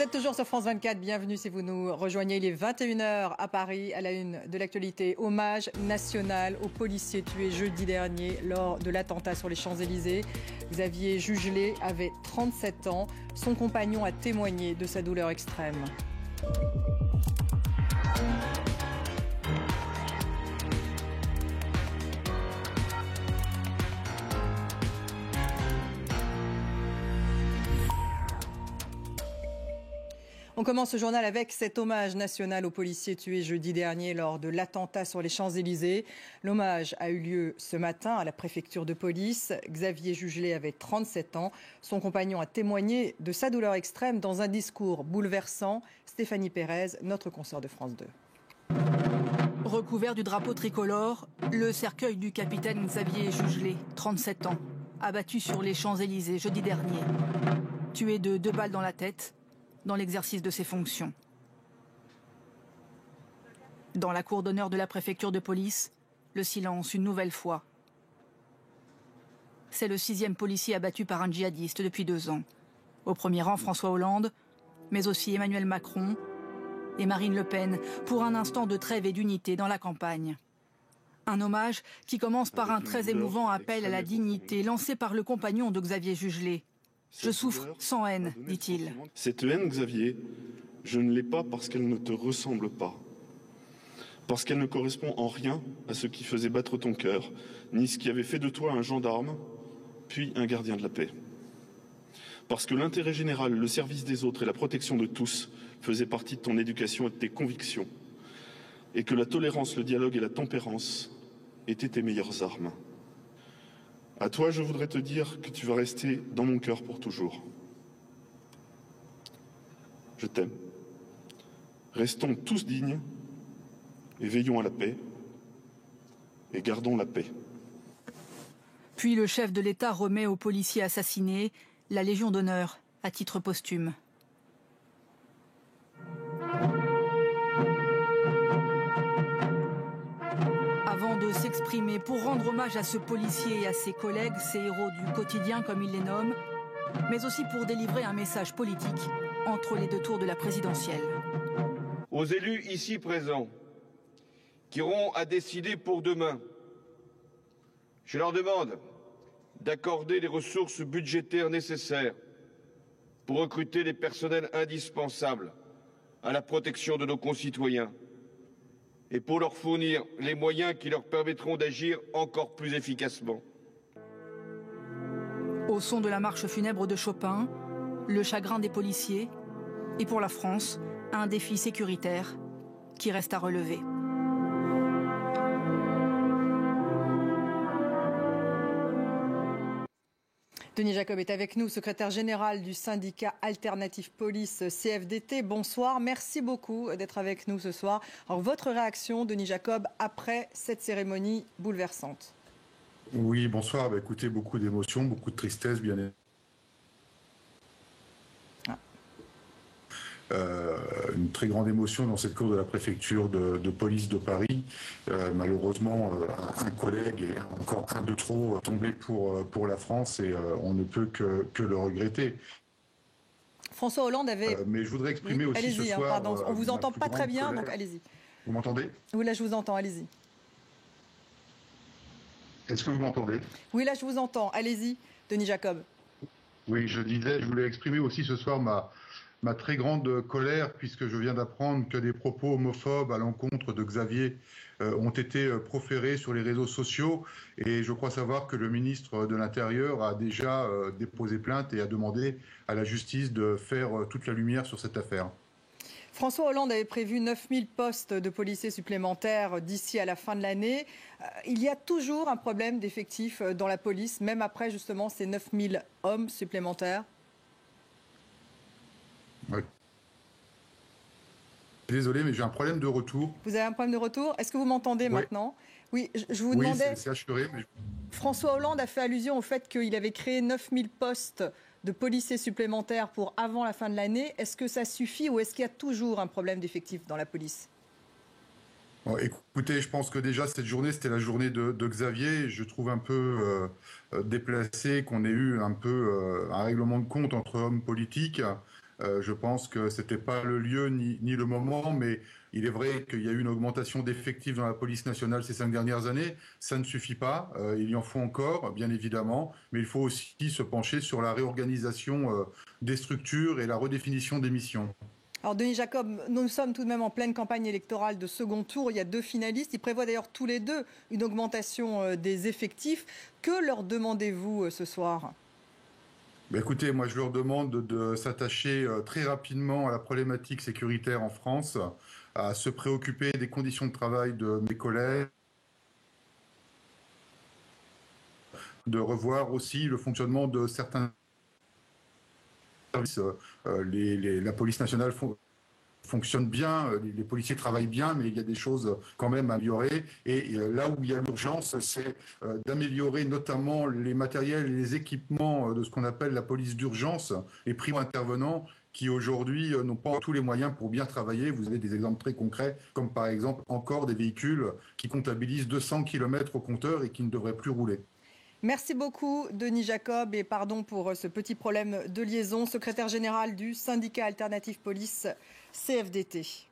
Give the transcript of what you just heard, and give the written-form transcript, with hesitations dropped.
Vous êtes toujours sur France 24, bienvenue si vous nous rejoignez. Il est 21 h à Paris, à la une de l'actualité. Hommage national aux policiers tués jeudi dernier lors de l'attentat sur les Champs-Élysées. Xavier Jugelé avait 37 ans. Son compagnon a témoigné de sa douleur extrême. On commence ce journal avec cet hommage national aux policiers tués jeudi dernier lors de l'attentat sur les Champs-Élysées. L'hommage a eu lieu ce matin à la préfecture de police. Xavier Jugelé avait 37 ans. Son compagnon a témoigné de sa douleur extrême dans un discours bouleversant. Stéphanie Pérez, notre consoeur de France 2. Recouvert du drapeau tricolore, le cercueil du capitaine Xavier Jugelé, 37 ans, abattu sur les Champs-Élysées jeudi dernier. Tué de 2 balles dans la tête dans l'exercice de ses fonctions. Dans la cour d'honneur de la préfecture de police, le silence une nouvelle fois. C'est le 6e policier abattu par un djihadiste depuis 2 ans. Au premier rang, François Hollande, mais aussi Emmanuel Macron et Marine Le Pen, pour un instant de trêve et d'unité dans la campagne. Un hommage qui commence par un très émouvant appel à la dignité lancé par le compagnon de Xavier Jugelé. Je souffre sans haine, dit-il. Cette haine, Xavier, je ne l'ai pas parce qu'elle ne te ressemble pas. Parce qu'elle ne correspond en rien à ce qui faisait battre ton cœur, ni ce qui avait fait de toi un gendarme, puis un gardien de la paix. Parce que l'intérêt général, le service des autres et la protection de tous faisaient partie de ton éducation et de tes convictions. Et que la tolérance, le dialogue et la tempérance étaient tes meilleures armes. À toi, je voudrais te dire que tu vas rester dans mon cœur pour toujours. Je t'aime. Restons tous dignes et veillons à la paix et gardons la paix. Puis le chef de l'État remet aux policiers assassinés la Légion d'honneur à titre posthume. Avant de s'exprimer pour rendre hommage à ce policier et à ses collègues, ces héros du quotidien comme il les nomme, mais aussi pour délivrer un message politique entre les 2 tours de la présidentielle. Aux élus ici présents, qui auront à décider pour demain, je leur demande d'accorder les ressources budgétaires nécessaires pour recruter les personnels indispensables à la protection de nos concitoyens et pour leur fournir les moyens qui leur permettront d'agir encore plus efficacement. Au son de la marche funèbre de Chopin, le chagrin des policiers et pour la France, un défi sécuritaire qui reste à relever. Denis Jacob est avec nous, secrétaire général du syndicat Alternative Police CFDT. Bonsoir, merci beaucoup d'être avec nous ce soir. Alors, votre réaction, Denis Jacob, après cette cérémonie bouleversante? Oui, bonsoir. Écoutez, beaucoup d'émotions, beaucoup de tristesse, bien évidemment. Une très grande émotion dans cette cour de la préfecture de police de Paris. Malheureusement, un collègue et encore un de trop tombé pour la France et on ne peut que le regretter. François Hollande avait... mais je voudrais exprimer aussi ce soir... pardon, on vous entend pas très bien, donc allez-y. Vous m'entendez? Oui, là je vous entends, allez-y. Est-ce que vous m'entendez? Oui, là je vous entends, allez-y, Denis Jacob. Oui, je voulais exprimer aussi ce soir ma très grande colère, puisque je viens d'apprendre que des propos homophobes à l'encontre de Xavier ont été proférés sur les réseaux sociaux. Et je crois savoir que le ministre de l'Intérieur a déjà déposé plainte et a demandé à la justice de faire toute la lumière sur cette affaire. François Hollande avait prévu 9000 postes de policiers supplémentaires d'ici à la fin de l'année. Il y a toujours un problème d'effectifs dans la police, même après justement ces 9000 hommes supplémentaires. Ouais. Désolé, mais j'ai un problème de retour. Vous avez un problème de retour? Est-ce que vous m'entendez maintenant? Oui, je vous demandais... Oui, c'est assuré. Mais... François Hollande a fait allusion au fait qu'il avait créé 9000 postes de policiers supplémentaires pour avant la fin de l'année. Est-ce que ça suffit ou est-ce qu'il y a toujours un problème d'effectifs dans la police? Bon, écoutez, je pense que déjà cette journée, c'était la journée de Xavier. Je trouve un peu déplacé qu'on ait eu un peu un règlement de compte entre hommes politiques. Je pense que ce n'était pas le lieu ni le moment, mais il est vrai qu'il y a eu une augmentation d'effectifs dans la police nationale ces 5 dernières années. Ça ne suffit pas, il y en faut encore, bien évidemment, mais il faut aussi se pencher sur la réorganisation des structures et la redéfinition des missions. Alors Denis Jacob, nous sommes tout de même en pleine campagne électorale de second tour. Il y a 2 finalistes. Ils prévoient d'ailleurs tous les 2 une augmentation des effectifs. Que leur demandez-vous ce soir ? Écoutez, moi je leur demande de s'attacher très rapidement à la problématique sécuritaire en France, à se préoccuper des conditions de travail de mes collègues, de revoir aussi le fonctionnement de certains services. La police nationale fonctionne bien, les policiers travaillent bien, mais il y a des choses quand même à améliorer. Et là où il y a l'urgence, c'est d'améliorer notamment les matériels et les équipements de ce qu'on appelle la police d'urgence, les primo-intervenants qui aujourd'hui n'ont pas tous les moyens pour bien travailler. Vous avez des exemples très concrets, comme par exemple encore des véhicules qui comptabilisent 200 km au compteur et qui ne devraient plus rouler. Merci beaucoup Denis Jacob et pardon pour ce petit problème de liaison, secrétaire général du syndicat Alternative Police CFDT.